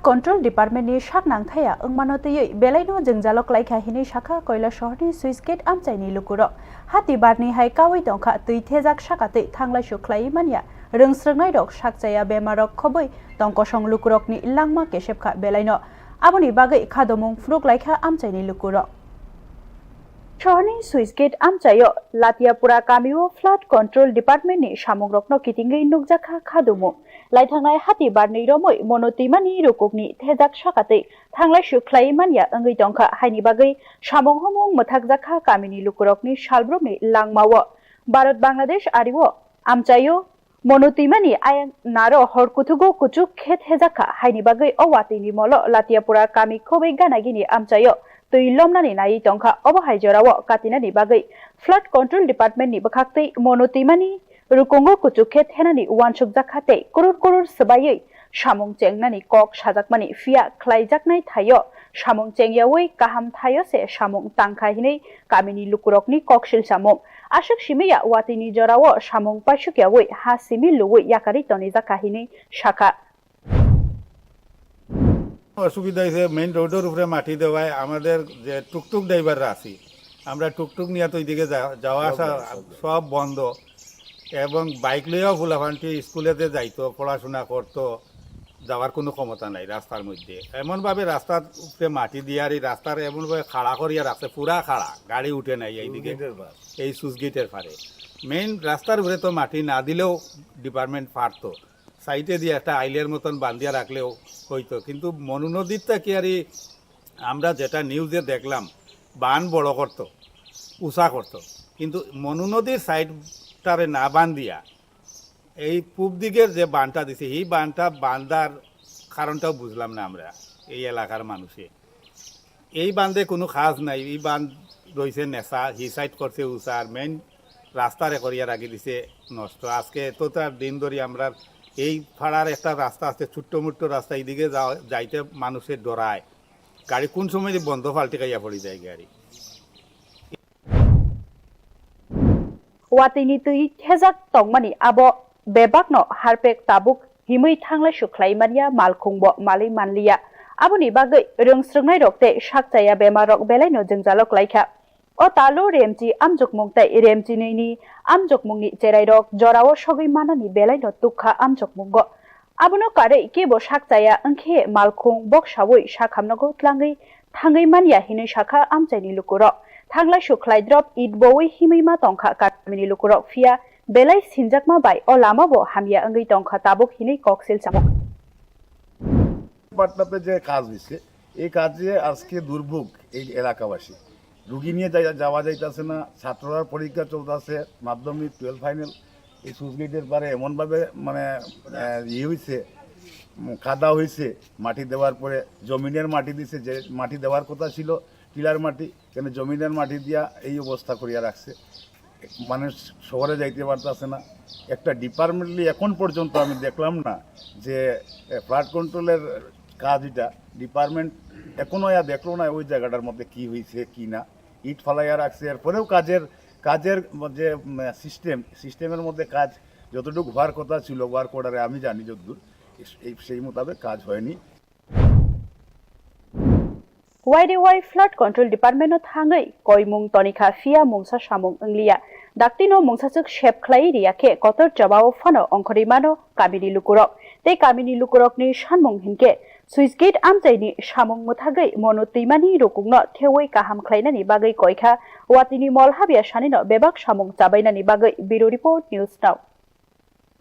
Control डिपार्टमेंटनि साकनांथाया अंमानतयै बेलायनो जwngjalo क्लाइखा हिनि शाखा कailasaharni switch gate आमचाइनि लुकुरक हाति बारनि हाय कावै दंखा तै थेजाक शाकातै थांलायसु क्लाइ मानिया रोंस्रोंनाय रक साकजाया बेमारक खबै दंकसं लुकुरकनि लांमा केसेबखा बेलायनो आबनि बागै खादमुं फुरुक लाइखा आमचाइनि लुकुरक शहरनि स्विच गेट आमचायो लातियापुरा कामिओ फ्लाड कंट्रोल डिपार्टमेंटनि सामुंग्रकनो किथिंगै नुकजाखा खादुमु लाइथांनाय हाति बारनि रमै मनोतिमानि रुकुकनि थेजाक शाकातै थांलायसु क्लाइ मानिया अंगै दंखा हायनि बागै सामुं हमुं मोथाकजाखा कामिनि लुकुरकनि सालब्रमनि लांमावो भारत बांलादेश आरिवो आमचायो मनोतिमानि आयं नारो हरकुथुगो कुचुक खेत हेजाखा हायनि बागै अवातिनि मलो लातियापुरा कामि खबै गानागिनि आमचायो तै लमनानि नायै दंखा अबहाय जरावो कातिनानि बागै फ्लाड कंट्रोल डिपार्टमेंटनि बखाक्तै मनोतिमानि रुकुंगो कुचुखेत हेनानि वानसुक जाखाते करोड़ करोड़ सबायै सामुं चेंगनानि कक साजाकमानि फिया ख्लाइजाकनाय थायो सामुं चेंगियावै काहाम थायो से सामुं तांखाहिनै कामिनि लुकुरकनि ककसिल सामुं आशक सिमिया वातिनि जरावो सामुं पाइसुकियावै हा सिमि लुवै याकारि तनि जाखाहिनै शाखा অসুবিধা হয়েছে মেইন রোডের উপরে মাটি দেওয়ায় আমাদের যে টুকটুক ড্রাইভাররা আছি আমরা টুকটুক নিয়ে তো ওইদিকে যাওয়া আসা সব বন্ধ এবং বাইক লইয়াও ফুলাফান্টি স্কুলেতে যাইতো পড়াশোনা করতো যাওয়ার কোনো ক্ষমতা নাই রাস্তার মধ্যে এমনভাবে রাস্তার উপরে মাটি দিয়ে আর এই রাস্তার এমনভাবে খাড়া করিয়া রাখছে পুরা খাড়া গাড়ি উঠে নাই এইদিকে এই সুইচ গেটের পারে মেইন রাস্তার উপরে তো মাটি না দিলেও ডিপার্টমেন্ট পারতো সাইডে দিয়ে একটা আইলের মতন বান্ধিয়া রাখলেও হইতো কিন্তু মনু নদীরটা কি আর আমরা যেটা নিউজে দেখলাম বান বড় করতো উঁচা করতো কিন্তু মনু নদীর সাইডটারে না বান্ধিয়া এই পূব দিকের যে বানটা দিছে এই বানটা বান্ধার কারণটাও বুঝলাম না আমরা এই এলাকার মানুষে এই বান্ধে কোনো কাজ নাই এই বান রয়েছে নেশা হি সাইড করছে উঁচা আর মেইন রাস্তারে করিয়া রাখি দিছে নষ্ট আজকে এতটা দিন ধরে আমরা এই পাড়ার একটা রাস্তা আছে ছোট্ট মোট্ট রাস্তা এইদিকে যাইতে মানুষের ডরায় গাড়ি কোন সময় বন্ধ ফাল্টি খাইয়া পড়ে যায় গাড়ি वातिनि तै थेजाक तंगमानि आबो बेबाकनो हारपेक ताबुक हिमै थांलाय सुख्लाइमानिया मालखुंबो मालै मानलिया आबोनि बागै रोंस्रोंनाय रक्ते साकजाया बेमारक बेलायनो जwngjalo क्लाइखा o talo remji amjuk mungtai remji neini amjuk mungni cherairok jorao sogoi manani belaino tukha amjuk mungo abono kare kebo sakjaya angkhe malkhung boksawoi sakhamnago tlangai thangai mania hinoi sakha amchaini lukuro thanglai suklai drop idboi himima tongkha kamini lukuro fia belai sinjakma bai o lamabo hamia angai tongkha tabuk hinoi koksil samuk পাটনাতে যে কাজ হইছে এই কাজে আজকে দুর্ভোগ এই এলাকাবাসী রুগী নিয়ে যাওয়া যাইতেছে না ছাত্ররার পরীক্ষা চলতেছে মাধ্যমিক 12 ফাইনাল এই সুইচ গেটের পারে এমনভাবে মানে হয়েছে কাদা হয়েছে মাটি দেওয়ার পরে জমিনের মাটি দিছে যে মাটি দেওয়ার কথা ছিল টিলার মাটি কেন জমিনের মাটি দিয়া এই অবস্থা করিয়া রাখছে মানুষ শহরে যাইতে পারতেছে না একটা ডিপার্টমেন্টলি এখন পর্যন্ত আমি দেখলাম না যে ফ্লাড কন্ট্রোলের কাজ এটা ডিপার্টমেন্ট এখনো দেখলো না ওই জায়গাটার মধ্যে কি হয়েছে কি না ইট ফালাইয়া রাখছে এরপরেও কাজের যে সিস্টেমের মধ্যে কাজ যতটুকু হওয়ার কথা ছিল ওয়ার্ক অর্ডারে আমি জানি যতদূর সেই মোতাবেক কাজ হয়নি वाइडेवाइ फ्लाड कंट्रोल डिपार्टमेंटनो थाङै कयमुं तनिखा फिया मुंसा सामुं अंगलिया दाक्तिनो मुंसासुक शेपख्लाइ रियाखे कतर जबाव फानो अंखरिमानो कामिनि लुकुरक ते कामिनि लुकुरकनि सानमुं हिनके स्विच गेट आमचाइनि सामुं मोथागै मनोतिमानि रुकुंनो थेवै काहाम ख्लाइनानि बागै कयखा वातिनि मल हाबिया सानिनो बेबाक सामुं जाबायनानि बागै बिरो रिपोर्ट न्यूज नाउ।